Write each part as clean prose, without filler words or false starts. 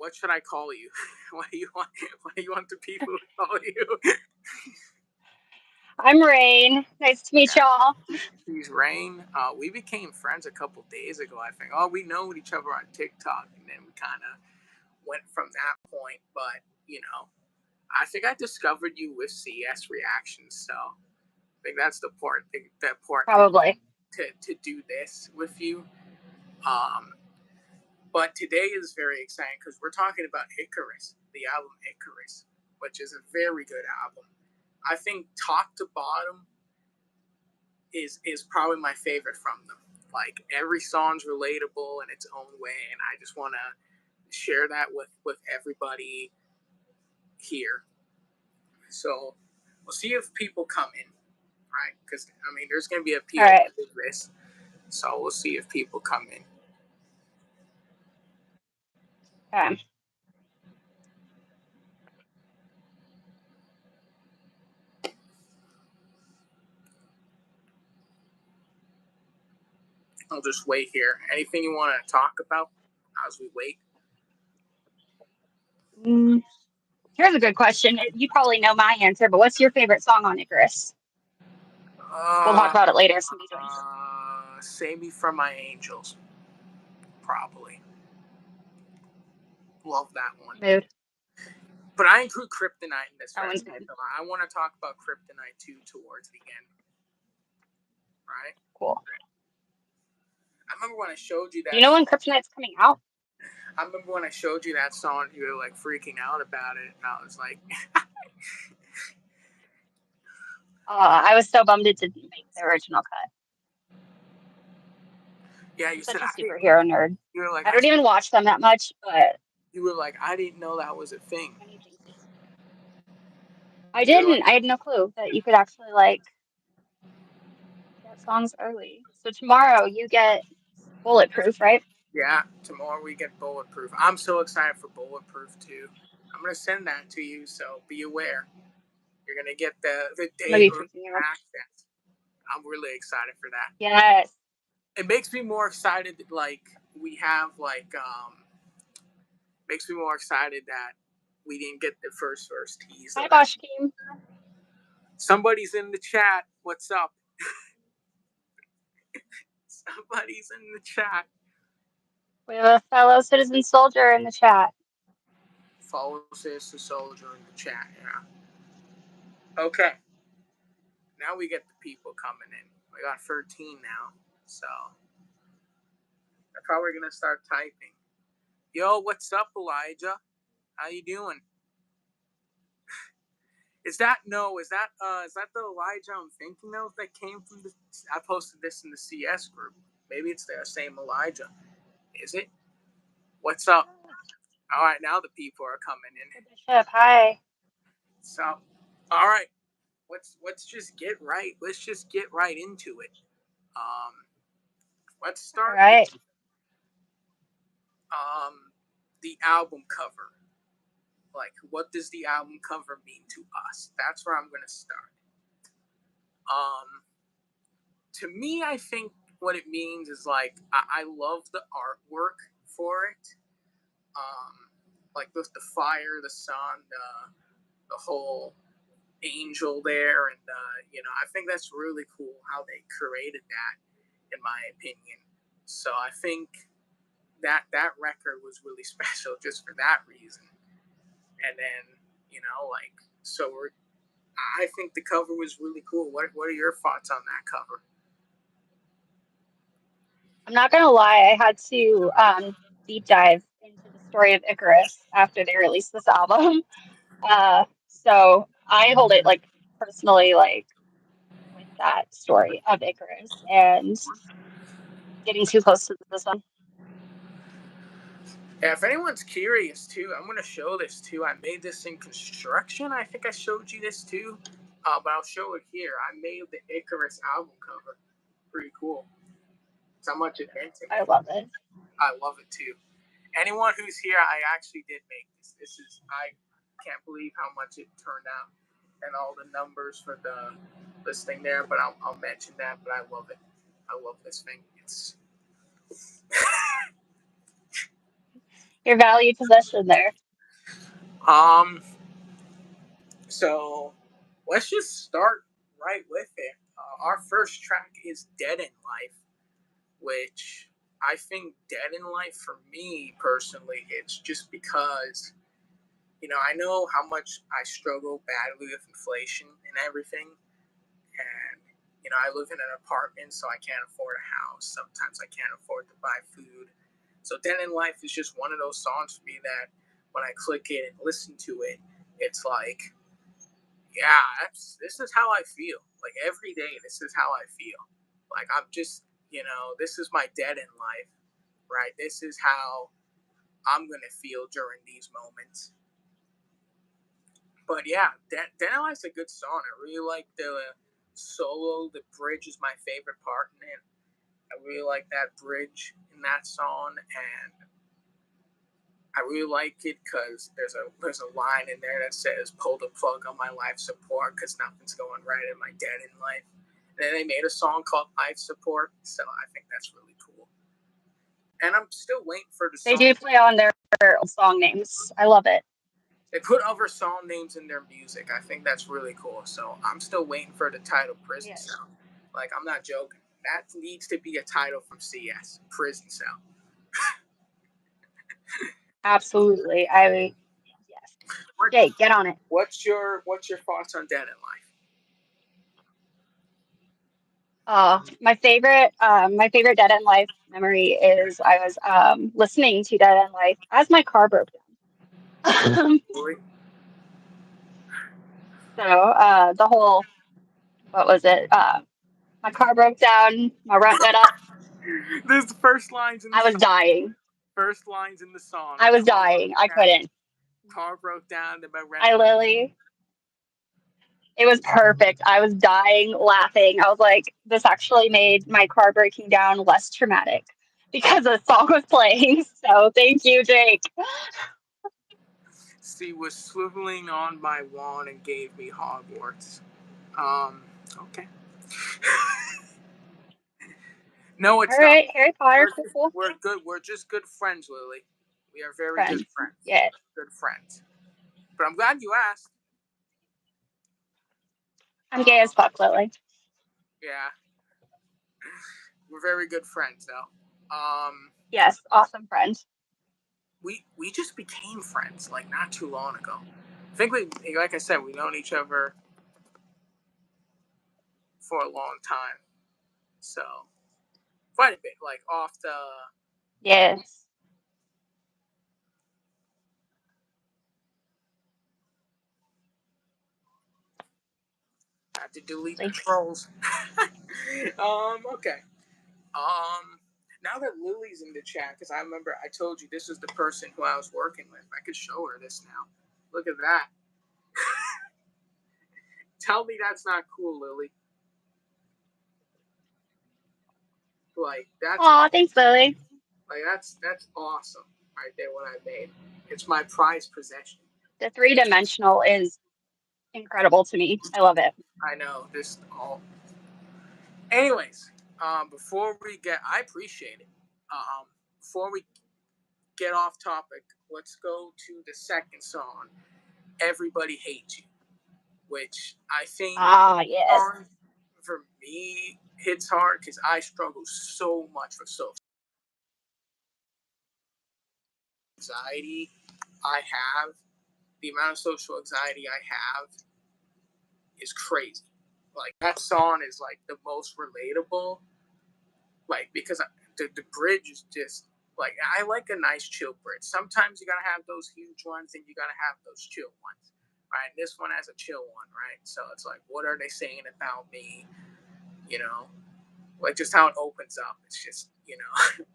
What should I call you? What do you want? What do you want the people to call you? I'm Rain. Nice to meet Yeah, y'all. she's Rain. We became friends a couple days ago. I think. Oh, we know each other on TikTok, and then we kind of went from that point. But I think I discovered you with CS reactions. So I think that's the part Probably. to do this with you. Um, but today is very exciting because we're talking about Icarus, the album Icarus, which is a very good album. I think top to bottom is probably my favorite from them. Like every song's relatable in its own way, and I just want to share that with everybody here. So we'll see if people come in, right? Because I mean, there's going to be a All PO right. with this, so we'll see if people come in. Okay. I'll just wait here. Anything you want to talk about as we wait? Here's a good question. You probably know my answer, but what's your favorite song on Icarus? We'll talk about it later if somebody joins. Save Me From My Angels. Probably. Love that one. Mood. But I include Kryptonite in this. That one's good. I want to talk about Kryptonite too towards the end. Right? Cool. I remember when I showed you that. You know when Kryptonite's coming out? I remember when I showed you that song, you were like freaking out about it, and I was like, I was so bummed it didn't make the original cut. yeah, I'm such a superhero nerd. You were like, I don't even watch them that much, but you were like, I didn't know that was a thing. I didn't. I had no clue that you could actually get songs early. So tomorrow you get Bulletproof, right? Yeah, tomorrow we get Bulletproof. I'm so excited for Bulletproof too. I'm gonna send that to you, so be aware. You're gonna get the day access. I'm really excited for that. Yes. It makes me more excited that we have makes me more excited that we didn't get the first tease. Hi, Bosch team. Somebody's in the chat. What's up? Somebody's in the chat. We have a fellow citizen soldier in the chat. Fellow citizen soldier in the chat, yeah. Okay. Now we get the people coming in. We got 13 now, so they're probably gonna start typing. Yo, what's up, Elijah? How you doing? Is that the Elijah I'm thinking of that came from the? I posted this in the CS group. Maybe it's the same Elijah. Is it? What's up? All right, now the people are coming in. Bishop, hi. So, all right, let's just get right. Let's just get right into it. Let's start. All right. The album cover. Like, what does the album cover mean to us? That's where I'm going to start. To me, I think what it means is I love the artwork for it. Like with the fire, the sun, the whole angel there, and I think that's really cool how they created that, in my opinion. So I think that record was really special just for that reason. And then I think the cover was really cool. What are your thoughts on that cover? I'm not gonna lie, I had to deep dive into the story of Icarus after they released this album. So I hold it personally with that story of Icarus and getting too close to the sun. Yeah, if anyone's curious too, I'm gonna show this too. I made this in construction. I think I showed you this too, but I'll show it here. I made the Icarus album cover. Pretty cool. So much advancing. I love it. I love it too. Anyone who's here, I actually did make this. I can't believe how much it turned out, and all the numbers for the listing there. But I'll mention that. But I love it. I love this thing. It's Your valued possession there. Um, so let's just start right with it. Our first track is Dead in Life, which I think Dead in Life for me personally, it's just because, I know how much I struggle badly with inflation and everything. And, I live in an apartment, so I can't afford a house. Sometimes I can't afford to buy food. So Dead in Life is just one of those songs for me that when I click it and listen to it, it's like, yeah, this is how I feel. Like every day, this is how I feel. Like I'm just, this is my dead in life, right? This is how I'm gonna feel during these moments. But yeah, Dead in Life's a good song. I really like the solo. The bridge is my favorite part in it. I really like that bridge in that song, and I really like it because there's a line in there that says "pull the plug on my life support because nothing's going right in my dead in life." And then they made a song called "Life Support," so I think that's really cool. And I'm still waiting for the They song. do play on their song names. I love it. They put other song names in their music. I think that's really cool. So I'm still waiting for the title "Prison Yes. Cell." Like I'm not joking. That needs to be a title from CS. Prison Cell. Absolutely. Yes. What, Jake, get on it. what's your thoughts on Dead in Life? My favorite Dead End Life memory is I was listening to Dead End Life as my car broke down. Really? So the whole, what was it? My car broke down, my rent went up. This is the first lines in the I was song. dying. First lines in the song. I was dying. I couldn't. Car broke down. Then my rent. I literally, it was perfect. I was dying laughing. I was like, this actually made my car breaking down less traumatic because the song was playing. So thank you, Jake. See, was swiveling on my wand and gave me Hogwarts. Um. Okay. No, All it's not. right, Harry Potter, We're cool, just, cool. we're good. We're just good friends, Lily. We are very good Friends. friends. Yeah, Good friends. But I'm glad you asked. I'm gay as Um. fuck, Lily. Yeah. We're very good friends, though. Yes, awesome friend. We just became friends like not too long ago. I think like I said, we known each other for a long time. So quite a bit, like off the. Yes. I have to delete the trolls. Okay. Now that Lily's in the chat, because I remember I told you this is the person who I was working with. I could show her this now. Look at that. Tell me that's not cool, Lily. Like that's Aw, thanks, Lily. like that's awesome right there. What I made. It's my prized possession. The three-dimensional is incredible to me. I love it. I know this all. Anyways, I appreciate it. Before we get off topic, let's go to the second song, "Everybody Hates You," which I think Ah, yes. for me hits hard because I struggle so much with social anxiety. I have the amount of social anxiety I have is crazy. Like that song is like the most relatable. Like because the bridge is just like I like a nice chill bridge. Sometimes you gotta have those huge ones, and you gotta have those chill ones. Right, this one has a chill one, right? So it's like, what are they saying about me? You know, like just how it opens up. It's just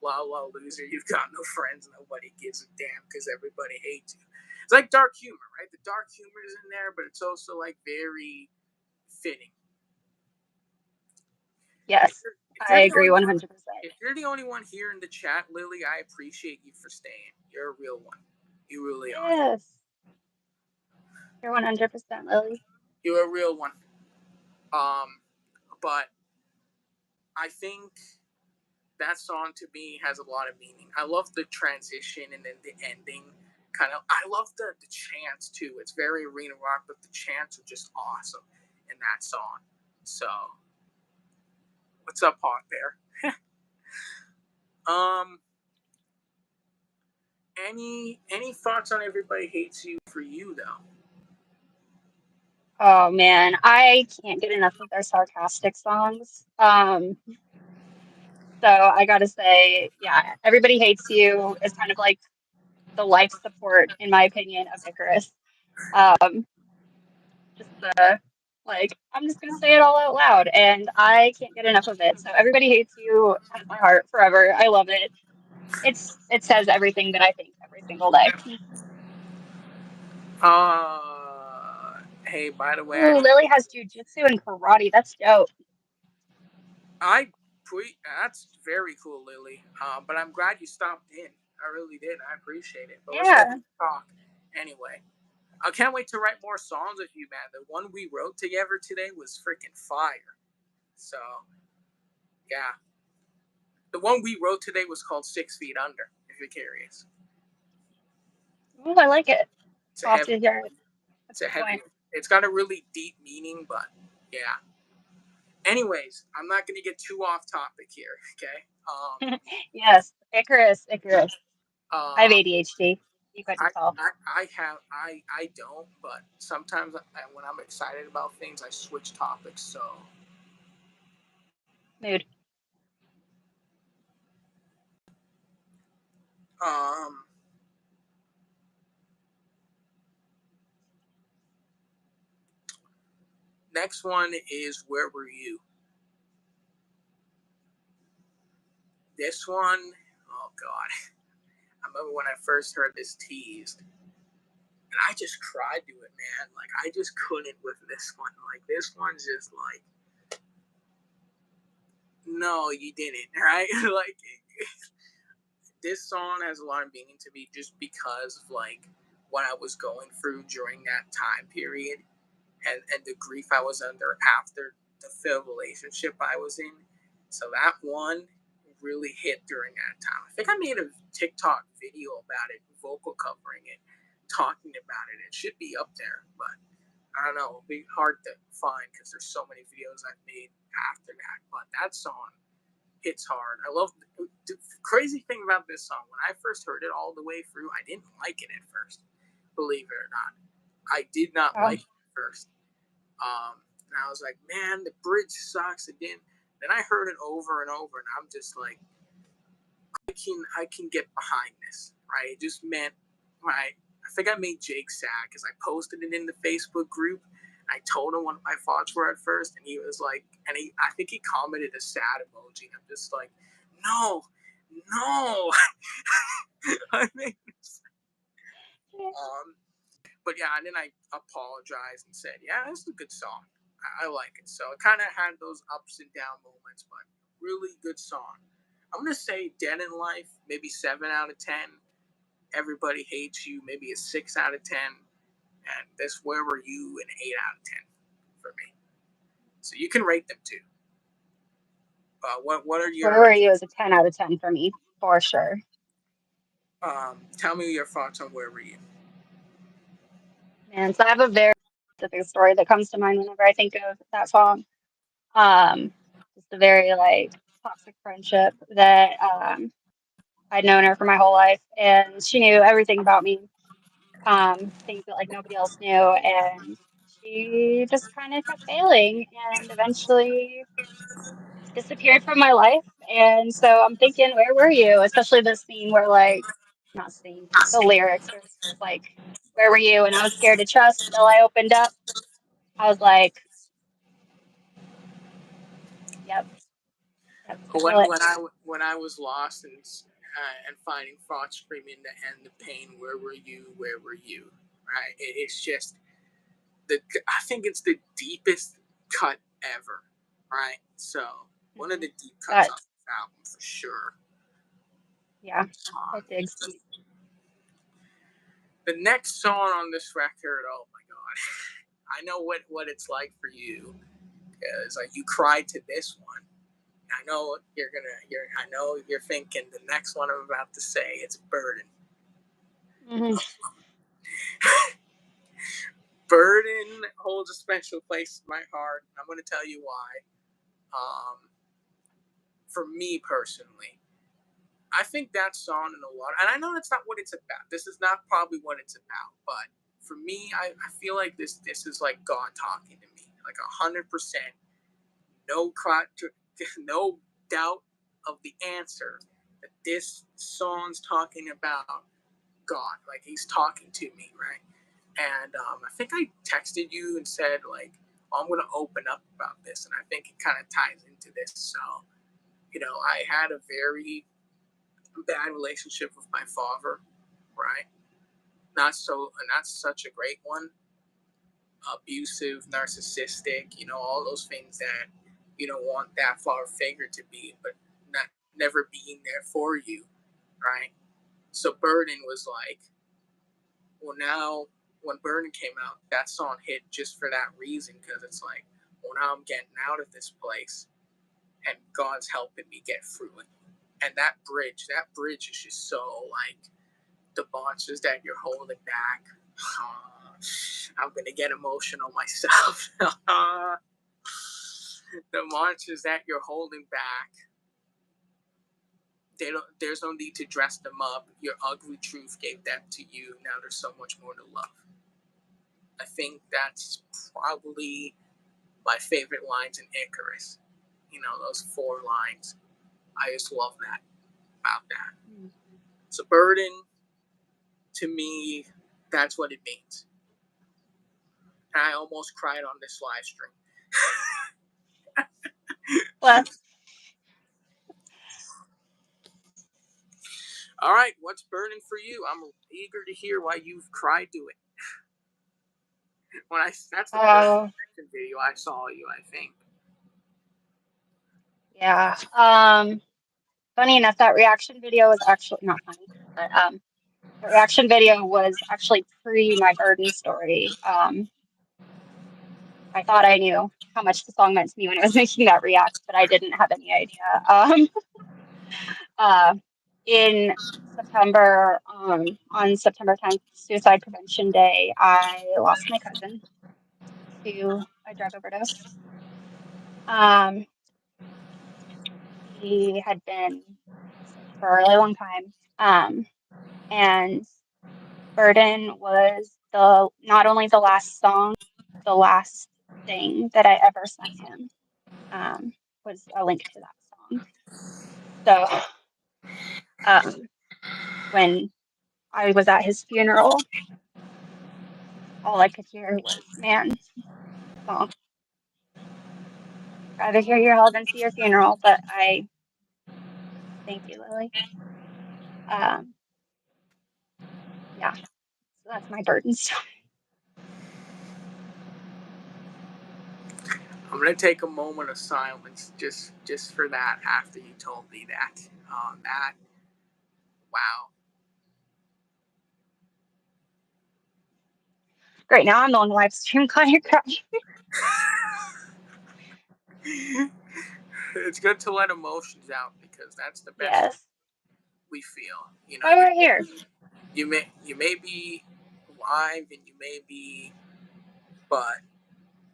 la la loser. You've got no friends. Nobody gives a damn because everybody hates you. It's like dark humor, right? The dark humor is in there, but it's also like very fitting. Yes, If I you're the agree only one, 100%. if you're the only one here in the chat, Lily, I appreciate you for staying. You're a real one. You really are. Yes, you're 100%, Lily. You're a real one. Um, but I think that song to me has a lot of meaning. I love the transition and then the ending. I love the chants too. It's very arena rock, but the chants are just awesome in that song. So, what's up, Hawk Bear? Any thoughts on Everybody Hates You for you though? Oh man, I can't get enough of their sarcastic songs. So I gotta say, yeah, Everybody Hates You is kind of like the life support, in my opinion, of Icarus. Um, just the like, I'm just gonna say it all out loud, and I can't get enough of it. So Everybody Hates You has my heart forever. I love it. It says everything that I think every single day. Hey, by the way, Ooh, Lily has jujitsu and karate. That's dope. that's very cool, Lily. But I'm glad you stopped in. I really did. I appreciate it. But we're supposed Yeah. to talk anyway. I can't wait to write more songs with you, man. The one we wrote together today was freaking fire. So, yeah. The one we wrote today was called 6 Feet Under, if you're curious. Ooh, I like it. It's a I'll have heavy, to hear it. That's it's a a good heavy, point. it's got a really deep meaning, but yeah. Anyways, I'm not going to get too off topic here, okay? Yes, Icarus, Icarus. I have Um, ADHD. You couldn't tell. I don't, but sometimes when I'm excited about things, I switch topics. So, Mood. um, next one is Where Were You? This one, oh God. I remember when I first heard this teased, and I just cried to it, man. Like, I just couldn't with this one. Like, this one's just like, no, you didn't, right? Like, this song has a lot of meaning to me just because of, like, what I was going through during that time period and the grief I was under after the failed relationship I was in. So that one really hit during that time. I think I made a TikTok video about it, vocal covering it, talking about it. It should be up there, but I don't know. It'll be hard to find because there's so many videos I've made after that. But that song hits hard. I love the crazy thing about this song. When I first heard it all the way through, I didn't like it at first. Believe it or not, I did not Oh, like it at first. And I was like, man, the bridge sucks again. Then I heard it over and over, and I'm just like, I can get behind this, right? It just meant, right? I think I made Jake sad because I posted it in the Facebook group. I told him what my thoughts were at first, and he was like, I think he commented a sad emoji. I'm just like, no, no. I mean, um, but yeah, and then I apologized and said, yeah, it's a good song. I like it. So it kind of had those ups and down moments, but really good song. I'm gonna say Dead in Life, maybe 7 out of 10. Everybody Hates You, maybe a 6 out of 10. And this Where Were You, an 8 out of 10 for me. So you can rate them too. What are Where your Were You is a 10 out of 10 for me, for sure. tell me your thoughts on Where Were You? And so I have a very specific story that comes to mind whenever I think of that song. Um, just a very like toxic friendship that I'd known her for my whole life, and she knew everything about me, things that like nobody else knew, and she just kind of kept failing, and eventually disappeared from my life. And so I'm thinking, where were you? Especially the scene where like, not scene, the lyrics where it's just like, where were you? And I was scared to trust till I opened up. I was like, yep, yep, feel it. When I was lost and finding thoughts screaming to end the pain, where were you? Where were you? Right? It's just I think it's the deepest cut ever. Right? So one of Mhm. the deep cuts That, on this album for sure. yeah, Um, it digs deep. the next song on this record, oh my god, I know what it's like for you because like you cried to this one. I know you're thinking the next one I'm about to say, it's Burden. Mm-hmm. Burden holds a special place in my heart. I'm going to tell you why. For me personally, I think that song in a lot, and I know that's not what it's about. This is not probably what it's about, but for me, I feel like this is like God talking to me, like 100%, no doubt of the answer that this song's talking about God, like He's talking to me, right? And I think I texted you and said like, oh, I'm going to open up about this, and I think it kind of ties into this. So, I had a very bad relationship with my father, right? Not such a great one. Abusive, narcissistic, all those things that you don't want that father figure to be, but not never being there for you, right? So Burden was like, well, now when Burden came out, that song hit just for that reason, because it's like, well, now I'm getting out of this place, and God's helping me get through it. And that bridge is just so like the monsters that you're holding back. I'm gonna get emotional myself. The monsters that you're holding back, there's no need to dress them up. Your ugly truth gave that to you. Now there's so much more to love. I think that's probably my favorite lines in Icarus. Those 4 lines. I just love that about that. So burden, to me, that's what it means. And I almost cried on this live stream. Well, All right, what's burning for you? I'm eager to hear why you've cried to it. That's the first reaction video I saw you, I think. yeah. Funny enough, that reaction video was actually not funny, but the reaction video was actually pre my burden story. I thought I knew how much the song meant to me when I was making that react, but I didn't have any idea. Uh, in September, on September 10th, Suicide Prevention Day, I lost my cousin to a drug overdose. He had been sick for a really long time. And Burden was not only the last song, the last thing that I ever sent him, was a link to that song. So when I was at his funeral, all I could hear was, man, song. Rather hear your hell than see your funeral, but thank you, Lily. Yeah, so that's my burden story. I'm gonna take a moment of silence just for that after you told me that. Wow. Great, now I'm the one live stream crying. It's good to let emotions out, because that's the best Yes. we feel. Why we're here. You may be live and you may be, but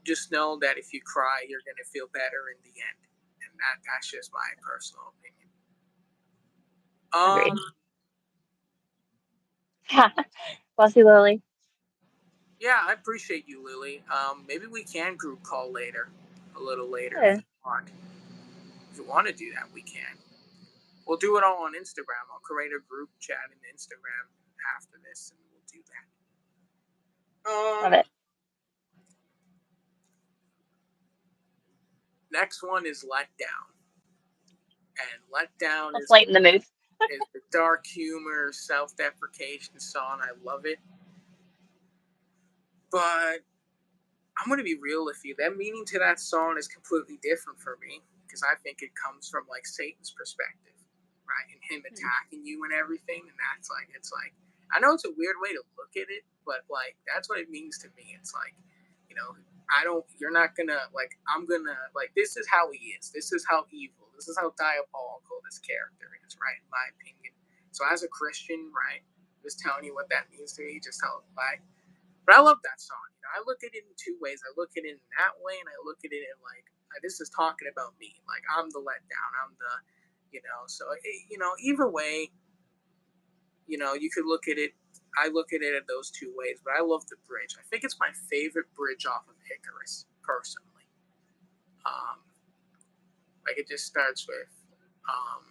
just know that if you cry, you're gonna feel better in the end, and that's just my personal opinion. Agreed. Bless you, Lily. Yeah, I appreciate you, Lily. Maybe we can group call later, a little later, Yeah. if you want. If you want to do that, we can. We'll do it all on Instagram. I'll create a group chat in Instagram after this, and we'll do that. Love it. Next one is Let Down. And Let Down Let's is lighten the mood. the dark humor, self-deprecation song. I love it. But I'm going to be real with you. That meaning to that song is completely different for me, because I think it comes from like Satan's perspective, right? And him attacking you and everything. And it's like, I know it's a weird way to look at it, but like, that's what it means to me. It's like, you're not gonna, like, I'm gonna, like, this is how he is. This is how evil. This is how diabolical this character is, right? In my opinion. So as a Christian, right, just telling you what that means to me, just how like. But I love that song. You know, I look at it in two ways. I look at it in that way, and I look at it in like this is talking about me. Like I'm the letdown. I'm the, you know. So either way, you could look at it. I look at it in those two ways, but I love the bridge. I think it's my favorite bridge off of Icarus, personally. Um, like it just starts with, um,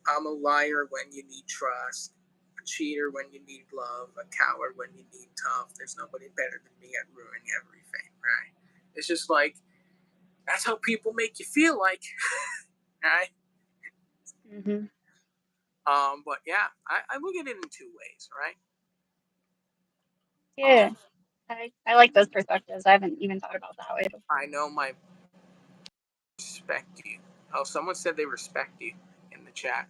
"I'm a liar when you need trust, a cheater when you need love, a coward when you need tough. There's nobody better than me at ruining everything." Right? It's just like that's how people make you feel like, right? Hmm. But yeah, I look at it in two ways, right? Yeah, I like those perspectives. I haven't even thought about that way before. I know my respect you. Oh, someone said they respect you in the chat.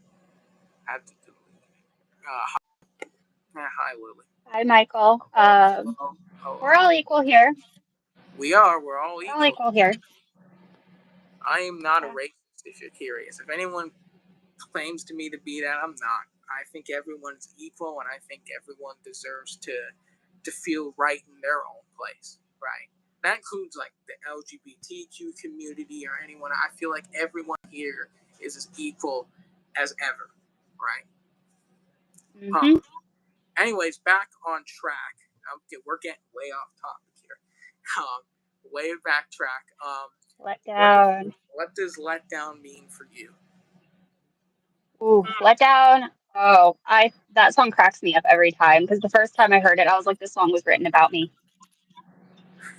Hi, Lily. Hi, Michael. Hello, hello, We're hello. all equal here. We are. We're all We're all equal. equal here. I am not a Yeah. racist. If you're curious, if anyone claims to me to be that, I'm not. I think everyone's equal, and I think everyone deserves to feel right in their own place. Right. That includes like the LGBTQ community or anyone. I feel like everyone here is as equal as ever. Right. Hmm. Um, Anyways, back on track. We're getting way off topic here. Way backtrack. Let What does down. what does letdown mean for you? Ooh, let down. Oh, I that song cracks me up every time because the first time I heard it, I was like, this song was written about me.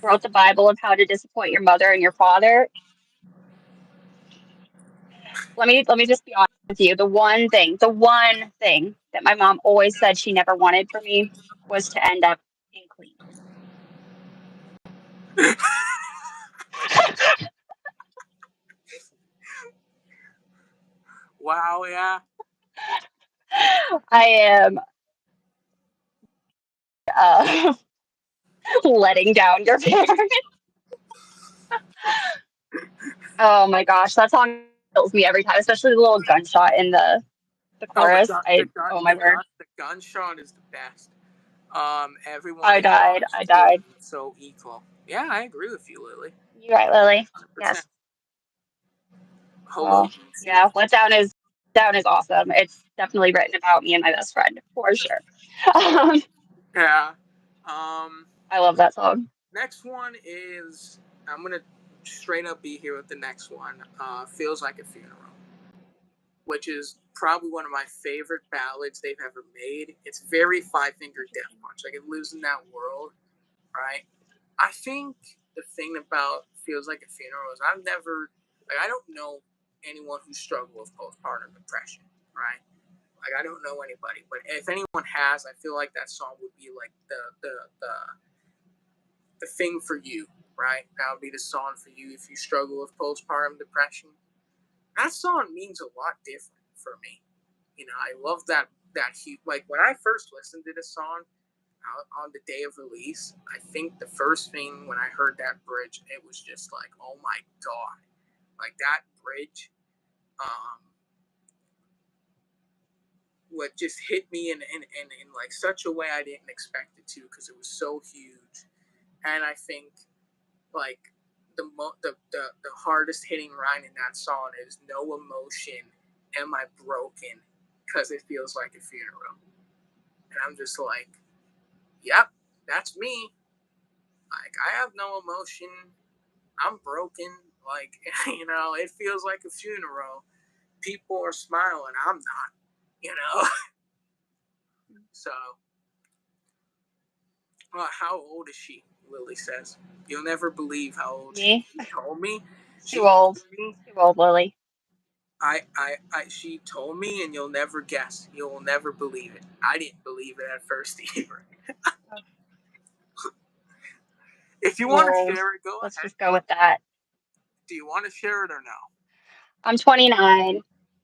Wrote the Bible of how to disappoint your mother and your father. Let me just be honest with you. The one thing that my mom always said she never wanted for me was to end up in cleans. Wow, yeah. I am uh, letting down your parents. Oh my gosh, that song kills me every time, especially the little gunshot in the Oh, the chorus. gun, the I gun, oh my the gun, word. the gunshot is the best. Everyone I is died. I died. so equal. Yeah, I agree with you, Lily. You right, Lily? 100%. Yes. Hello, Oh, Lucy. yeah. Let down is awesome. It's definitely written about me and my best friend for sure. Um, Yeah. Um, I love that song. Next one is I'm gonna straight up be here with the next one. Feels like a funeral, which is probably one of my favorite ballads they've ever made. It's very Five Finger Death Punch. Like it lives in that world, right? I think the thing about Feels Like a Funeral is I don't know anyone who struggled with postpartum depression, right? Like I don't know anybody, but if anyone has, I feel like that song would be like the thing for you, right? That would be the song for you if you struggle with postpartum depression. That song means a lot different for me. I love that like when I first listened to this song on the day of release, I think the first thing when I heard that bridge, it was just like, oh my god, like that bridge, um, what just hit me in like such a way I didn't expect it to because it was so huge, and I think like the hardest hitting line in that song is no emotion, am I broken? Because it feels like a funeral, and I'm just like, yep, that's me. Like I have no emotion. I'm broken. Like it feels like a funeral. People are smiling. I'm not. You know. So, how old is she? Lily says. You'll never believe how old she. Me? She told me. Too She old. told me. Too old, Lily. She told me, and you'll never guess. You'll never believe it. I didn't believe it at first either. Oh, If you too want to old. share it, go Let's ahead. just go with that. Do you want to share it or no? I'm 29.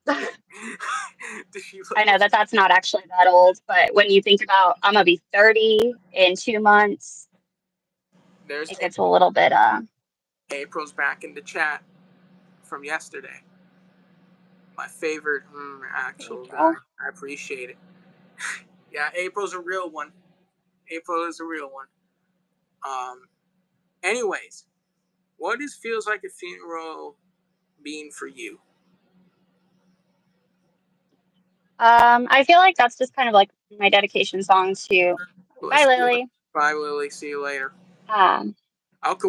Does she I look know like? that that's not actually that old, but when you think about I'm gonna be 30 in 2 months, There's it gets a little bit. April's back in the chat from yesterday. My favorite actual guy. April. I appreciate it. Yeah, April's a real one. April is a real one. Anyways, what feels like a funeral being for you? I feel like that's just kind of like my dedication song to. Bye, Let's do it. Lily. Bye, Lily. See you later. Um,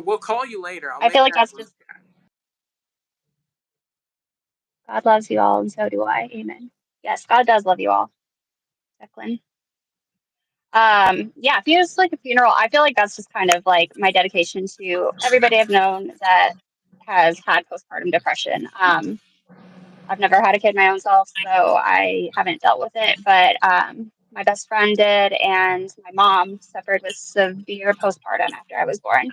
We'll call you later. I'll I make feel like that that's group just chat. God loves you all, and so do I. Amen. Yes, God does love you all, Declan. Yeah, if you just like a funeral, I feel like that's just kind of like my dedication to everybody I've known that has had postpartum depression. I've never had a kid my own self, so I haven't dealt with it, but my best friend did, and my mom suffered with severe postpartum after I was born.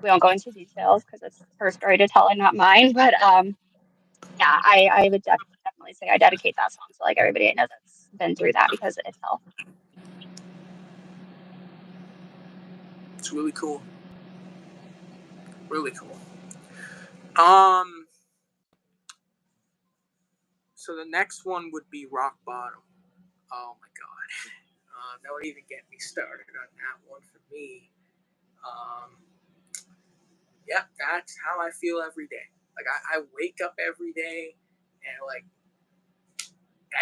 We won't go into details because it's her story to tell and not mine, but yeah, I would definitely say I dedicate that song to like everybody I know that's been through that because it's hell. It's really cool. Really cool. So the next one would be Rock Bottom. Oh my god. Don't even get me started on that one for me. Yeah, that's how I feel every day. Like I wake up every day and like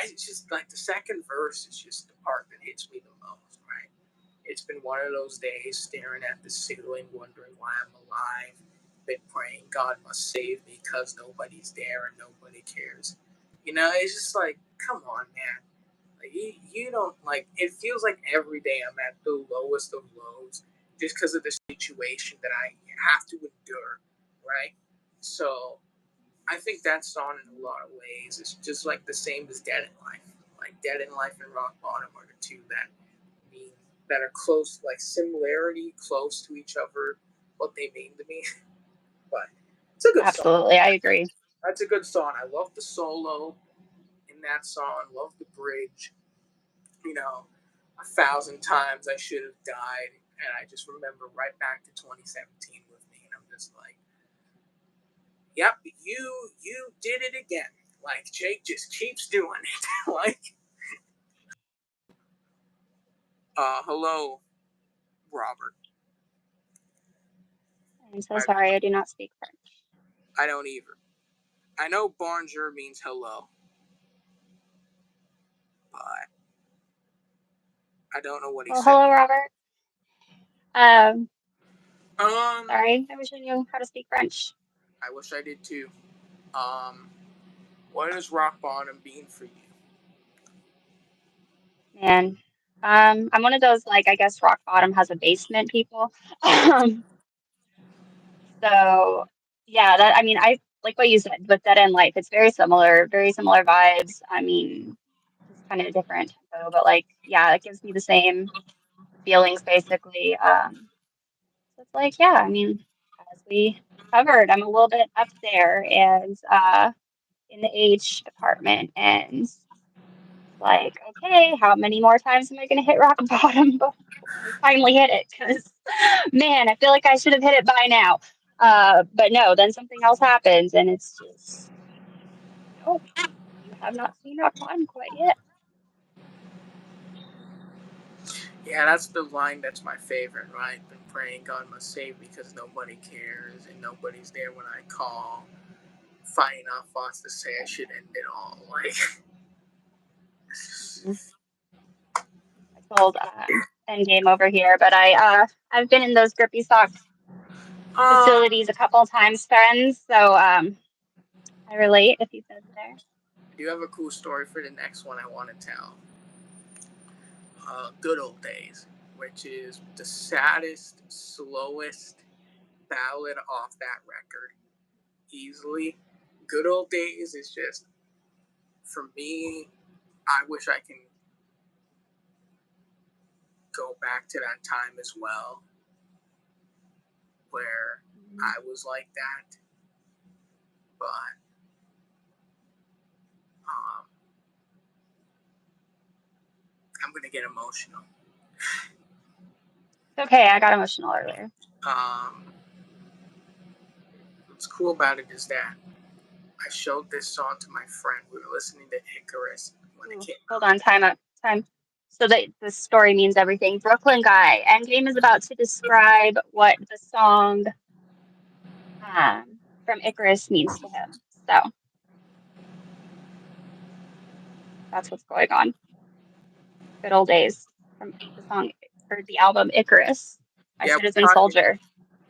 it's just like the second verse is just the part that hits me the most, right? It's been one of those days staring at the ceiling, wondering why I'm alive. Been praying God must save me because nobody's there and nobody cares. It's just like, come on, man. Like you don't like. It feels like every day I'm at the lowest of lows, just because of the situation that I have to endure, right? So I think that song in a lot of ways is just like the same as Dead in Life. Like Dead in Life and Rock Bottom are the two that mean that are close, like similarity, close to each other, what they mean to me. But it's a good song. Absolutely, I agree. That's a good song. I love the solo in that song. Love the bridge. You know, 1,000 times I should have died, and I just remember right back to 2017 with me, and I'm just like, yep, you did it again. Like Jake just keeps doing it. Like, hello, Robert. I'm so sorry, I do not speak French. I don't either. I know bonjour means hello, but I don't know what he Well, said. hello, Robert. Um, Um, Sorry, I wish I knew how to speak French. I wish I did too. Um, what is rock bottom being for you? Man, I'm one of those like I guess rock bottom has a basement people. Um, so yeah, that I mean I like what you said with Dead End Life. It's very similar vibes. I mean, just kind of a different tempo, but like yeah, it gives me the same feelings basically. So it's like yeah, I mean, as we covered, I'm a little bit up there and in the age department and like, okay, how many more times am I going to hit rock bottom before I finally hit it? Because, man, I feel like I should have hit it by now. But no, then something else happens, and it's just, nope, you have not seen rock bottom quite yet. Yeah, that's the line that's my favorite, right? Been praying God must save me because nobody cares and nobody's there when I call. Fighting off thoughts to say I should end it all. Like, I told Endgame over here, but I've been in those grippy socks facilities a couple of times, friends. So I relate if you've been there. I do have a cool story for the next one I want to tell. Good Old Days, which is the saddest, slowest ballad off that record. Easily. Good Old Days is just, for me, I wish I can go back to that time as well, where I was like that. But um, I'm going to get emotional. Okay, I got emotional earlier. Um, what's cool about it is that I showed this song to my friend. We were listening to Icorus when it Ooh, came hold out. on, time up, time. So that the story means everything. Brooklyn guy. Endgame is about to describe what the song from Icarus means to him. So that's what's going on. Good old days from the song or the album Icarus by Yeah, Citizen Soldier.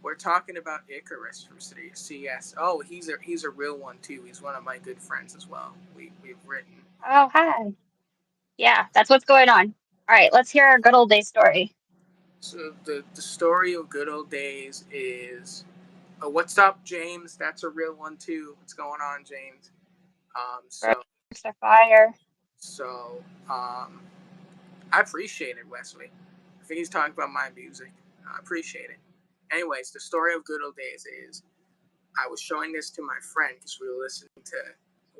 we're talking about Icarus from CS. Oh, he's a real one too. He's one of my good friends as well. We've written. Oh, hi. Yeah, that's what's going on. All right, let's hear our good old day story. So the story of good old days is, what's up, James? That's a real one too. What's going on, James? So Sparks are fire. so I appreciate it, Wesley. I think he's talking about my music. I appreciate it. Anyways, the story of good old days is I was showing this to my friend because we were listening to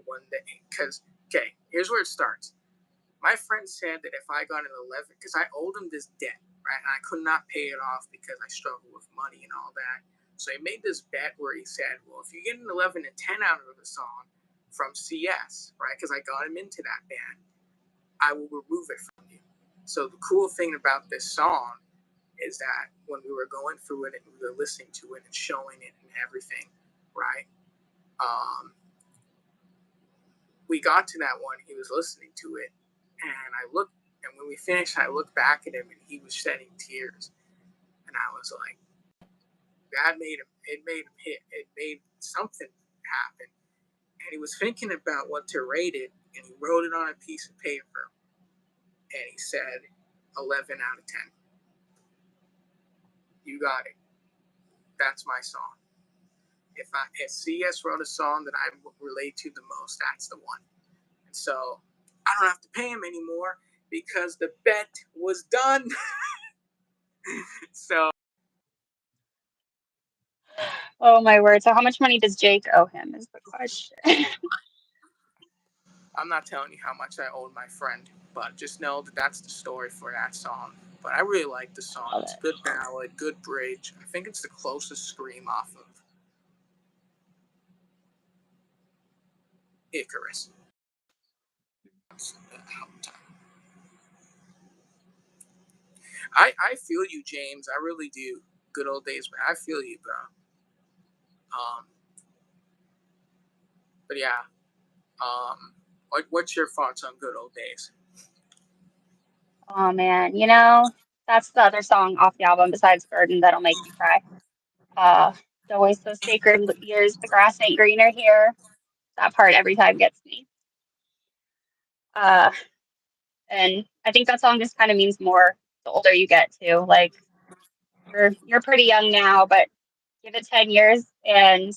one day. Because, okay, here's where it starts. My friend said that if I got an 11, because I owed him this debt, right? And I could not pay it off because I struggled with money and all that. So he made this bet where he said, well, if you get an 11 and 10 out of the song from CS, right? Because I got him into that band, I will remove it from you. So the cool thing about this song is that when we were going through it and we were listening to it and showing it and everything, right? We got to that one, he was listening to it, and I looked, and when we finished, I looked back at him, and he was shedding tears, and I was like, that made him, it made something happen, and he was thinking about what to rate it, and he wrote it on a piece of paper, and he said, 11 out of 10. You got it. That's my song. If CS wrote a song that I relate to the most, that's the one. And so I don't have to pay him anymore because the bet was done. So Oh my word. So how much money does Jake owe him is the question. I'm not telling you how much I owed my friend, but just know that that's the story for that song. But I really like the song. Love It's a it. good ballad, good bridge. I think it's the closest scream off of Icarus. I feel you, James. I really do. Good old days, but I feel you, bro. But yeah, what's your thoughts on good old days? Oh man, that's the other song off the album besides Burden that'll make me cry. It's always so sacred years, the grass ain't greener here. That part every time gets me. Uh, and I think that song just kind of means more the older you get too. Like you're pretty young now, but give it 10 years and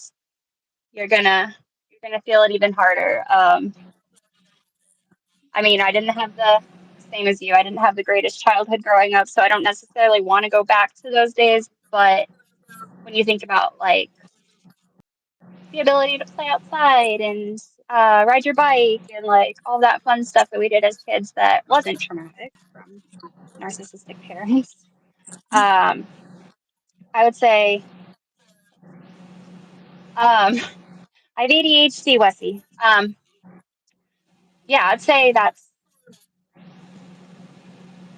you're gonna feel it even harder. I mean, I didn't have the same as you. I didn't have the greatest childhood growing up, so I don't necessarily want to go back to those days. But when you think about like the ability to play outside and ride your bike and like all that fun stuff that we did as kids that wasn't traumatic from narcissistic parents, um, I would say I have ADHD, Wessie. Yeah, I'd say that's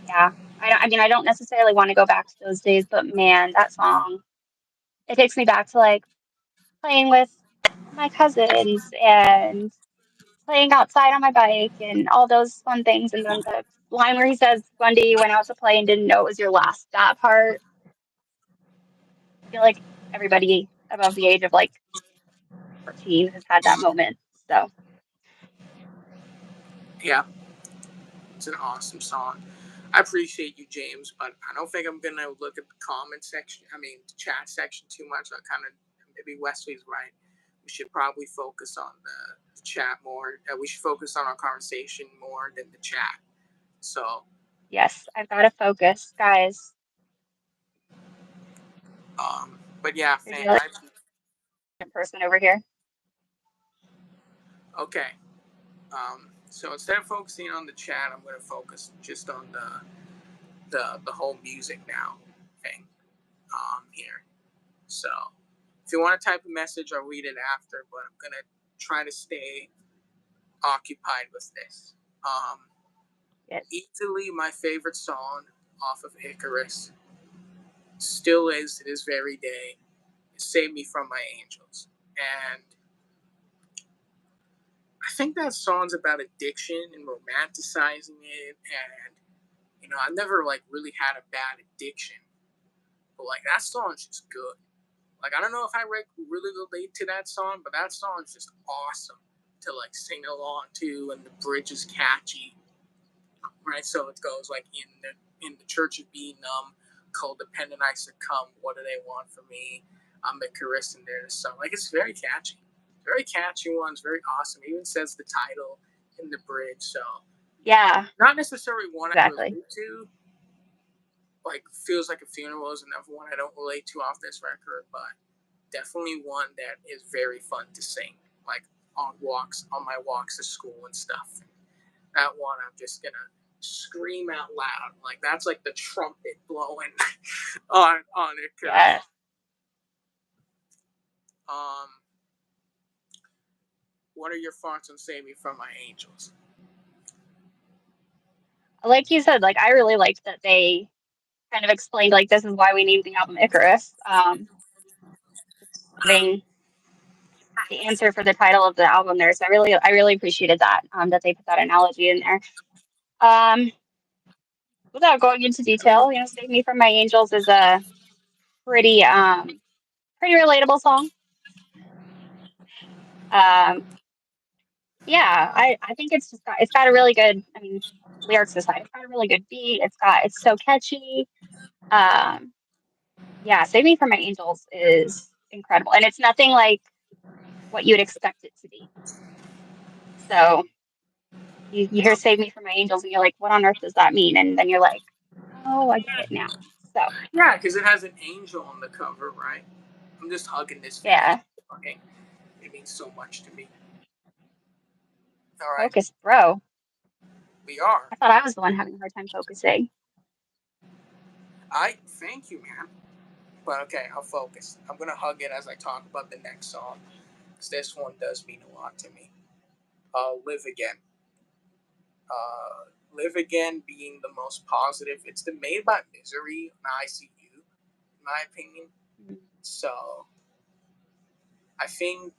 yeah. I mean, I don't necessarily want to go back to those days, but man, that song, it takes me back to like playing with my cousins and playing outside on my bike and all those fun things. And then the line where he says, one day you went out to play and didn't know it was your last. That part, I feel like everybody above the age of like 14 has had that moment. So, Yeah, it's an awesome song. I appreciate you, James, but I don't think I'm gonna look at the comment section. I mean, the chat section too much. I kind of maybe Wesley's right. We should probably focus on the chat more. We should focus on our conversation more than the chat. So, yes, I've got to focus, guys. but yeah, There's the other person over here. okay. So instead of focusing on the chat, I'm going to focus just on the whole music now thing here. So If you want to type a message, I'll read it after, but I'm gonna try to stay occupied with this. Yes. Easily my favorite song off of Icarus, still is to this very day, is Save Me From My Angels. And I think that song's about addiction and romanticizing it. And, I've never, like, really had a bad addiction. But, like, that song's just good. Like, I don't know if I really relate to that song, but that song's just awesome to, like, sing along to, and the bridge is catchy. Right, so it goes like in the church of being numb, codependent I succumb. What do they want from me? I'm Icorus and they're the sun. Like, it's very catchy one. It's very awesome. It even says the title in the bridge. So Yeah, not necessarily one I exactly. relate to. Like, Feels Like a Funeral is another one I don't relate to off this record, but definitely one that is very fun to sing. Like on my walks to school and stuff. That one I'm just gonna scream out loud. Like, that's like the trumpet blowing on Icarus. Yeah. Um, what are your thoughts on Save Me From My Angels? Like you said, like I really liked that they kind of explained like this is why we named the album Icarus. Having the answer for the title of the album there. So I really appreciated that, that they put that analogy in there. Um, Without going into detail, Save Me From My Angels is a pretty pretty relatable song. Um, yeah, I think it's got a really good, I mean, lyrics aside, it's got a really good beat. It's so catchy. Um, yeah, Save Me From My Angels is incredible. And it's nothing like what you'd expect it to be. So you hear Save Me From My Angels and you're like, what on earth does that mean? And then you're like, oh, I get it now. So Yeah, because it has an angel on the cover, right? I'm just hugging this thing. yeah, Okay, it means so much to me. All right, focus, bro. we are. I thought I was the one having a hard time focusing. I thank you, man. But okay, I'll focus. I'm gonna hug it as I talk about the next song, because this one does mean a lot to me. Live Again. Live Again being the most positive. It's the Made by Misery on ICU, in my opinion. So I think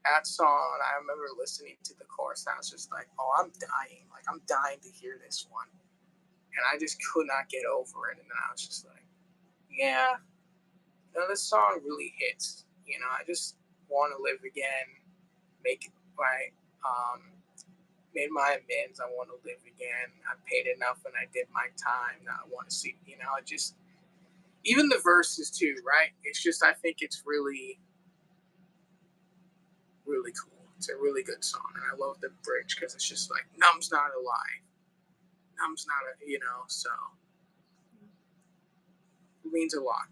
that song, I remember listening to the chorus and I was just like, oh, I'm dying. Like, I'm dying to hear this one. And I just could not get over it. And then I was just like, yeah, this song really hits. I just want to live again, make my, um, made my amends. I want to live again. I paid enough and I did my time. Now I want to see, just, even the verses too, right? It's just, I think it's really, really cool. It's a really good song. And I love the bridge because it's just like, numb's not alive. Numb's not so it means a lot.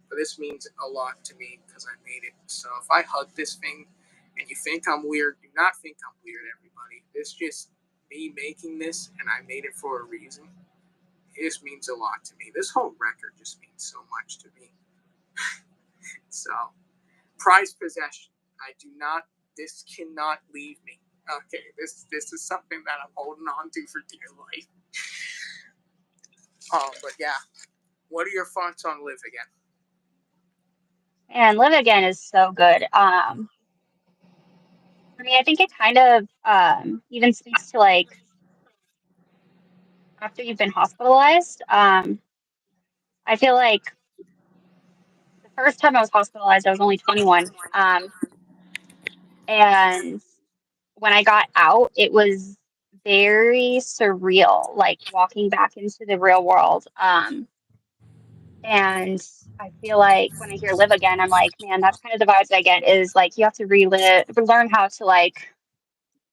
But this means a lot to me because I made it. So if I hug this thing and you think I'm weird, do not think I'm weird, everybody. It's just me making this and I made it for a reason. This means a lot to me. This whole record just means so much to me. So, prized possession. I do not. This cannot leave me. Okay, this is something that I'm holding on to for dear life. But yeah, what are your thoughts on Live Again? And Live Again is so good. For me, I think it kind of even speaks to like after you've been hospitalized. I feel like the first time I was hospitalized, I was only 21. And when I got out, it was very surreal, like walking back into the real world. And I feel like when I hear Live Again, I'm like, man, that's kind of the vibes I get is like you have to learn how to like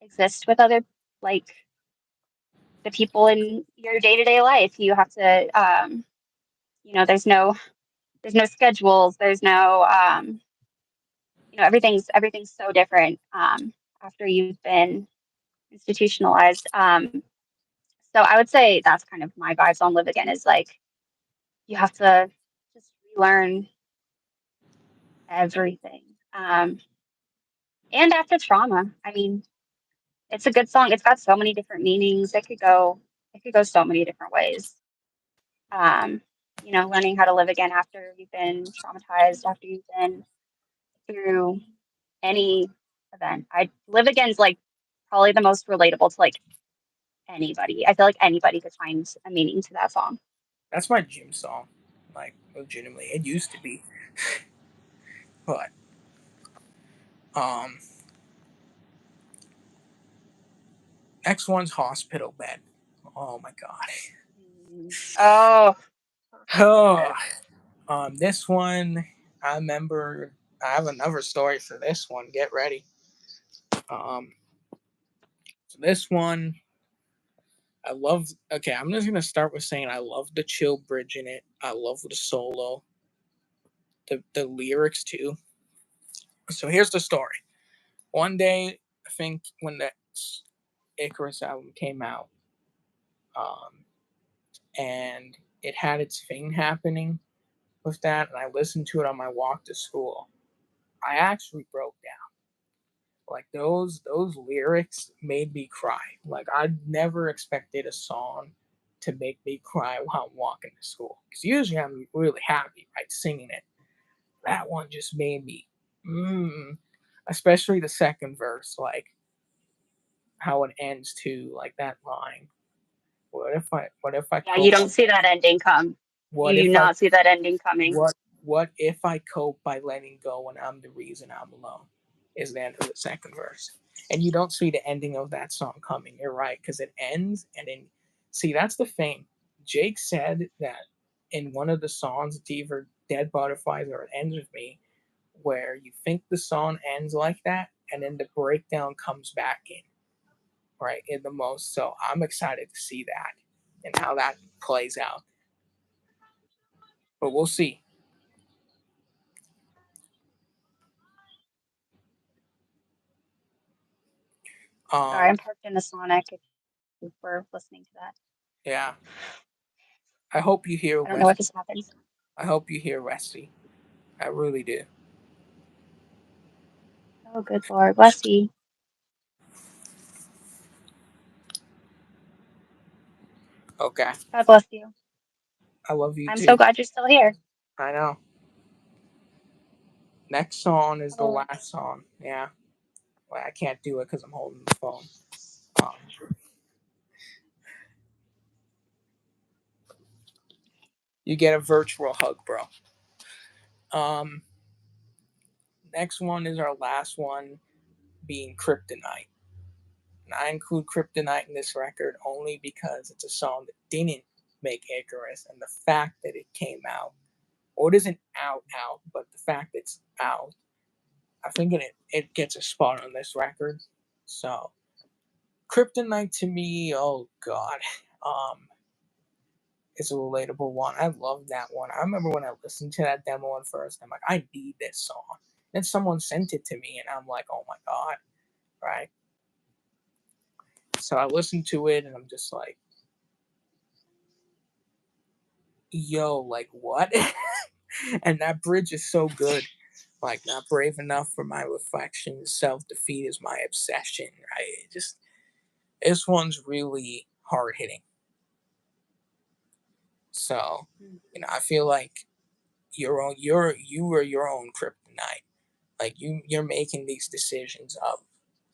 exist with other like the people in your day to day life. You have to, there's no schedules, there's no, everything's so different after you've been institutionalized. So I would say that's kind of my vibes on Live Again is like you have to just relearn everything. And after trauma, I mean, it's a good song. It's got so many different meanings. It could go so many different ways. Um, learning how to live again after you've been traumatized, after you've been through any event. I live again's like probably the most relatable to like anybody. I feel like anybody could find a meaning to that song. That's my gym song. Like, legitimately. It used to be. But, um, next one's Hospital Bed. Oh my god. Oh, Oh, this one, I remember, I have another story for this one. Get ready. Um, so this one, I love. Okay, I'm just gonna start with saying I love the chill bridge in it. I love the solo, the lyrics too. So here's the story. One day, I think when the Icarus album came out, um, and it had its thing happening with that, and I listened to it on my walk to school. I actually broke down. Like those lyrics made me cry. Like I never expected a song to make me cry while I'm walking to school. Because usually I'm really happy, right, singing it. That one just made me, especially the second verse, like how it ends too, like that line. What if I yeah, you cope? don't see that ending come. What You do if I not see that ending coming. what what if I cope by letting go when I'm the reason I'm alone? Is the end of the second verse. And you don't see the ending of that song coming. You're right, because it ends and then see that's the thing. Jake said that in one of the songs, it's either Dead Butterflies or It Ends With Me, where you think the song ends like that, and then the breakdown comes back in, right? In the most. So I'm excited to see that and how that plays out. But we'll see. Sorry, Um, I'm parked in a Sonic if we're listening to that. yeah. I hope you hear I don't know what West. just happened. I hope you hear Westy. I really do. Oh, good Lord. Bless you. Okay. God bless you. I love you I'm so too. glad you're still here. I know. Next song is the Oh, last song. Yeah. Well, I can't do it because I'm holding the phone. Um, you get a virtual hug, bro. Um, next one is our last one, being Kryptonite. And I include Kryptonite in this record only because it's a song that didn't make Icarus, and the fact that it came out, or it isn't out, but the fact it's out, I think it gets a spot on this record. So Kryptonite to me, oh god, um, is a relatable one. I love that one. I remember when I listened to that demo at first, I'm like, I need this song. Then someone sent it to me, and I'm like, oh my god, right? So I listened to it, and I'm just like, yo, like what? And that bridge is so good. Like, not brave enough for my reflections, self defeat is my obsession, right? It just this one's really hard hitting. So, I feel like you are your own kryptonite. Like you're making these decisions of,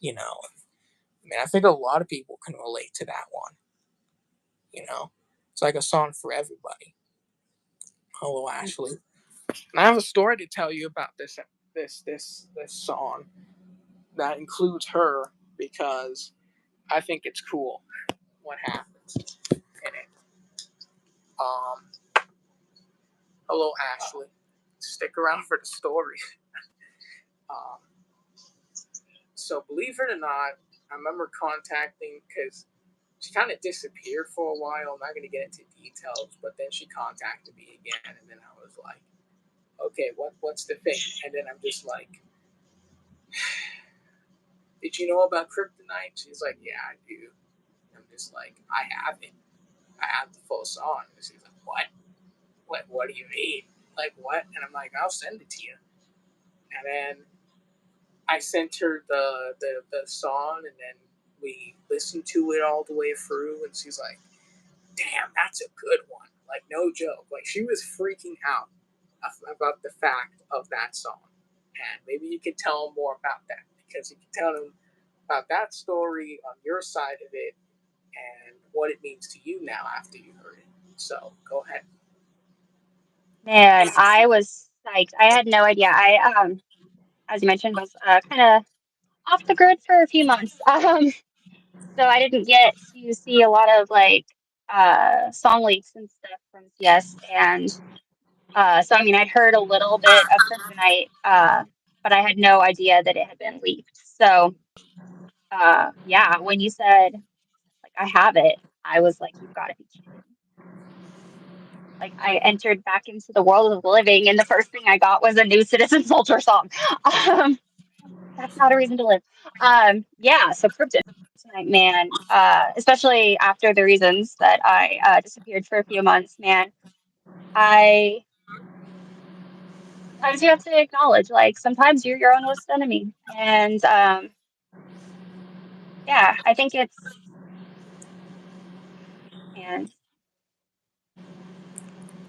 you know. I mean, I think a lot of people can relate to that one. You know, it's like a song for everybody. Hello, Ashley. And I have a story to tell you about this song that includes her because I think it's cool what happens in it. Um, hello, Ashley. Stick around for the story. Um, so, believe it or not, I remember contacting because she kind of disappeared for a while. I'm not going to get into details, but then she contacted me again, and then I was like, "Okay, what's the thing?" And then I'm just like, "Did you know about Kryptonite?" She's like, "Yeah, I do." I'm just like, "I have it. I have the full song." And she's like, "What? What? What do you mean? Like what?" And I'm like, "I'll send it to you." And then I sent her the song, and then we listened to it all the way through, and she's like, "Damn, that's a good one!" Like no joke, like she was freaking out about the fact of that song. And maybe you could tell them more about that, because you can tell them about that story on your side of it and what it means to you now after you heard it. So go ahead. Man, I was psyched. I had no idea. As you mentioned, was kind of off the grid for a few months. So I didn't get to see a lot of like song leaks and stuff from CS. And so I mean, I'd heard a little bit of Kryptonite, but I had no idea that it had been leaked. So yeah, when you said like I have it, I was like, you've got to be kidding. Like I entered back into the world of the living, and the first thing I got was a new Citizen Soldier song. Um, that's not a reason to live. Yeah, so Kryptonite, man, especially after the reasons that I disappeared for a few months, man. I Sometimes you have to acknowledge, like, sometimes you're your own worst enemy, and yeah, I think it's and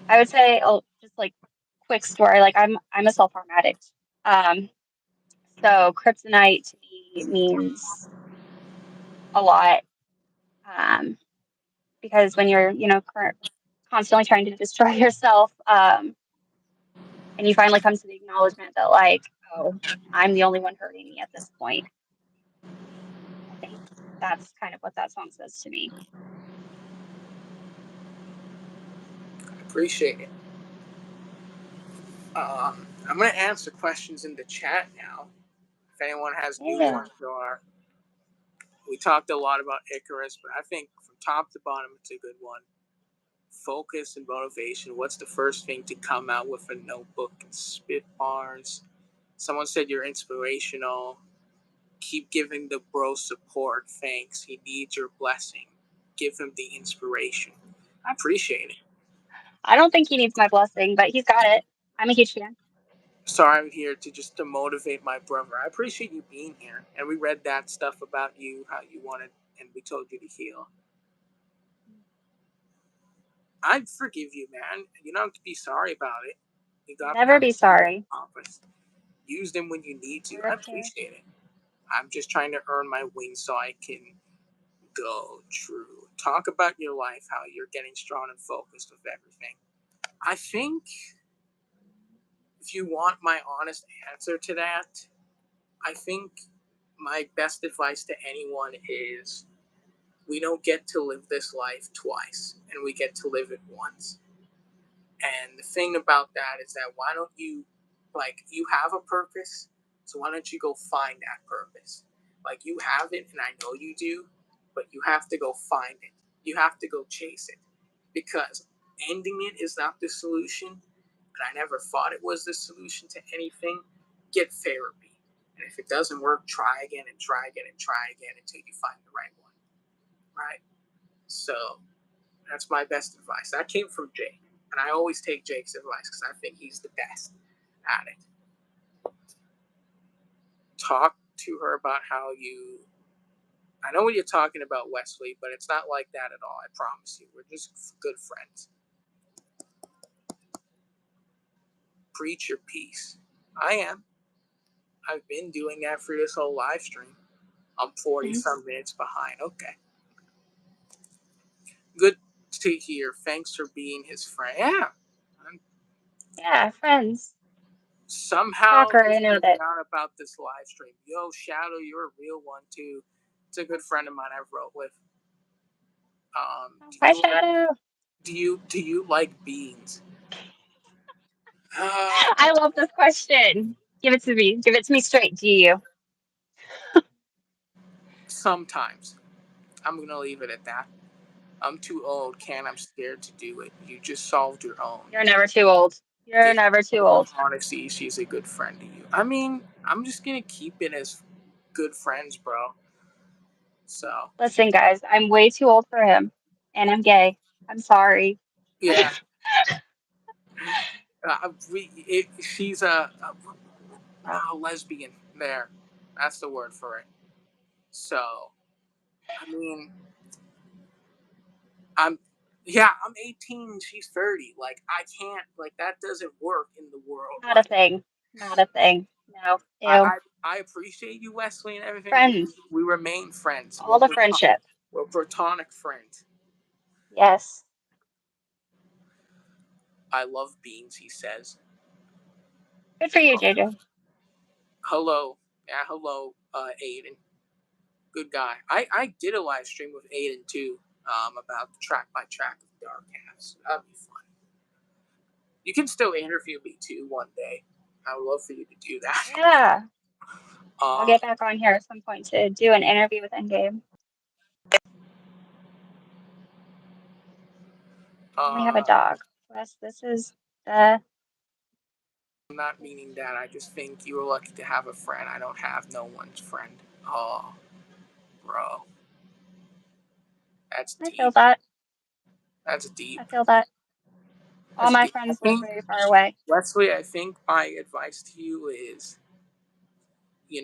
I would say, oh, just like quick story, like I'm a self harm addict, um, so Kryptonite to me means a lot, um, because when you're, constantly trying to destroy yourself, and you finally come to the acknowledgement that, like, oh, I'm the only one hurting me at this point. I think that's kind of what that song says to me. I appreciate it. I'm going to answer questions in the chat now. If anyone has new Yeah. ones, or we talked a lot about Icarus, but I think from top to bottom, it's a good one. Focus and motivation. What's the first thing to come out with a notebook and spit bars? Someone said you're inspirational. Keep giving the bro support. Thanks. He needs your blessing. Give him the inspiration. I appreciate it. I don't think he needs my blessing, but he's got it. I'm a huge fan. Sorry, I'm here to just to motivate my brother. I appreciate you being here. And we read that stuff about you, how you wanted, and we told you to heal. I forgive you, man. You don't have to be sorry about it. You got Never be past it. sorry. Use them when you need to. Never I care. appreciate it. I'm just trying to earn my wings so I can go true. Talk about your life, how you're getting strong and focused with everything. I think if you want my honest answer to that, I think my best advice to anyone is we don't get to live this life twice, and we get to live it once. And the thing about that is that why don't you, like, you have a purpose, so why don't you go find that purpose? Like, you have it, and I know you do, but you have to go find it. You have to go chase it. Because ending it is not the solution, and I never thought it was the solution to anything. Get therapy. And if it doesn't work, try again and try again and try again until you find the right one. Right? So that's my best advice. That came from Jake. And I always take Jake's advice because I think he's the best at it. Talk to her about how you. I know what you're talking about, Wesley, but it's not like that at all. I promise you. We're just good friends. Preach your peace. I am. I've been doing that for this whole live stream. I'm 40 Mhm. some minutes behind. Okay. Good to hear. Thanks for being his friend. Yeah. Yeah, friends. Somehow Shocker, they I know figured that. out about this live stream. Yo, Shadow, you're a real one too. It's a good friend of mine I've wrote with. Do Hi, you like Shadow. do you like beans? I love this question. Give it to me. Give it to me straight. Do you? Sometimes. I'm gonna leave it at that. I'm too old, Ken. I'm scared to do it. You just solved your own. You're never too old. You're Yeah. never too old. Honestly, she's a good friend to you. I mean, I'm just gonna keep it as good friends, bro. So Listen, guys, I'm way too old for him, and I'm gay. I'm sorry. yeah, she's a lesbian. There, that's the word for it. So, I mean, I'm 18. She's 30. Like, I can't. Like, that doesn't work in the world. Not a Like, thing. Not a thing. No. I, Ew. I, I appreciate you, Wesley, and everything, but Friends. we remain friends. All the friendship. We're platonic friends. Yes. I love beans, he says. Good for you, JJ. Hello. Yeah, hello, Aiden. Good guy. I did a live stream with Aiden too, about the track by track of Dark Halves. That'd be fun. You can still interview me too one day. I would love for you to do that. Yeah. I'll Um, get back on here at some point to do an interview with Endgame. And we have a dog. Wes, this is the... I'm not meaning that. I just think you were lucky to have a friend. I don't have no one's friend. Oh, bro. That's I feel deep. that. That's deep. I feel that. All That's my deep. I friends live think, very far away. Wesley, I think my advice to you is,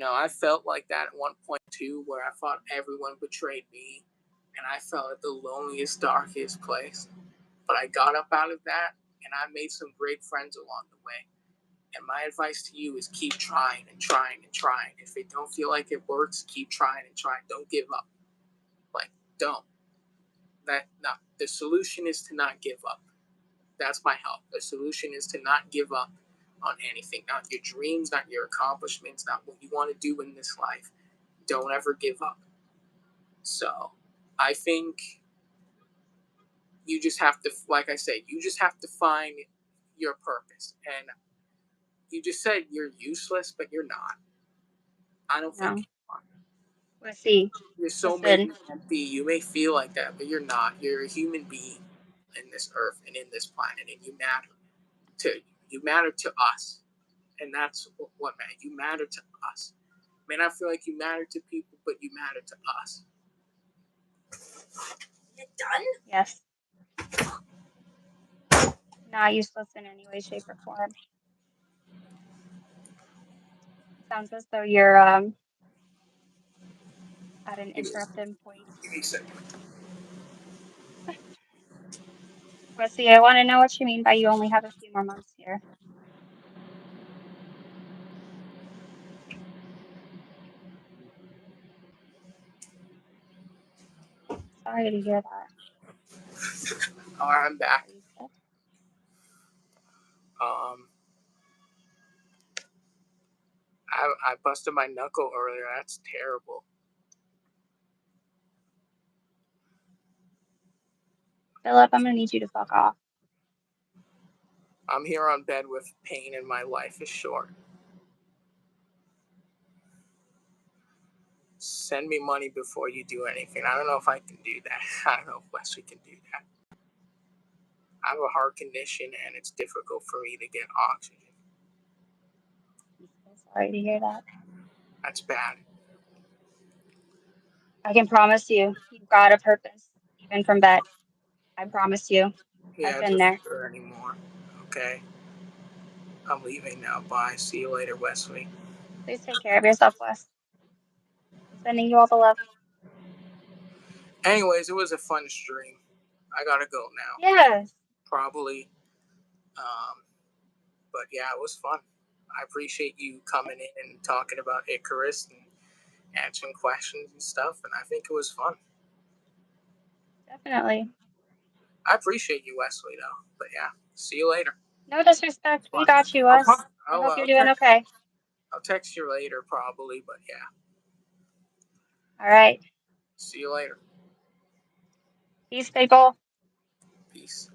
I felt like that at one point too, where I thought everyone betrayed me, and I felt at the loneliest, darkest place. But I got up out of that, and I made some great friends along the way. And my advice to you is keep trying and trying and trying. If it don't feel like it works, keep trying and trying. Don't give up. Like, don't. The solution is to not give up. That's my help. The solution is to not give up on anything, not your dreams, not your accomplishments, not what you want to do in this life. Don't ever give up. So I think you just have to, like I said, you just have to find your purpose. And you just said you're useless, but you're not. I don't think No. you are. We'll see. Your soul may Listen. be empty. You may feel like that, but you're not. You're a human being in this earth and in this planet, and you matter to us, and that's what matters. You matter to us. May not feel like you matter to people, but you matter to us. You done? Yes. Not useless in any way, shape, or form. Sounds as though you're at an interrupted point. Give me a second. But see, I want to know what you mean by you only have a few more months here. Sorry to hear that. All right, I'm back. Are you sick? Um, I busted my knuckle earlier. That's terrible. Philip, I'm gonna need you to fuck off. I'm here on bed with pain, and my life is short. Send me money before you do anything. I don't know if I can do that. I don't know if Wesley can do that. I have a heart condition, and it's difficult for me to get oxygen. I'm so sorry to hear that. That's bad. I can promise you, you've got a purpose, even from bed. I promise you. Yeah, I've it been doesn't there. hurt anymore. Okay. I'm leaving now. Bye. See you later, Wesley. Please take care of yourself, Wes. I'm sending you all the love. Anyways, it was a fun stream. I gotta go now. Yes. Probably. But yeah, it was fun. I appreciate you coming in and talking about Icarus and answering questions and stuff, and I think it was fun. Definitely. I appreciate you, Wesley, though. But yeah, see you later. No disrespect. We Bye. got you, Wes. I hope you're doing okay. I'll text you later, probably, but yeah. All right. See you later. Peace, people. Peace.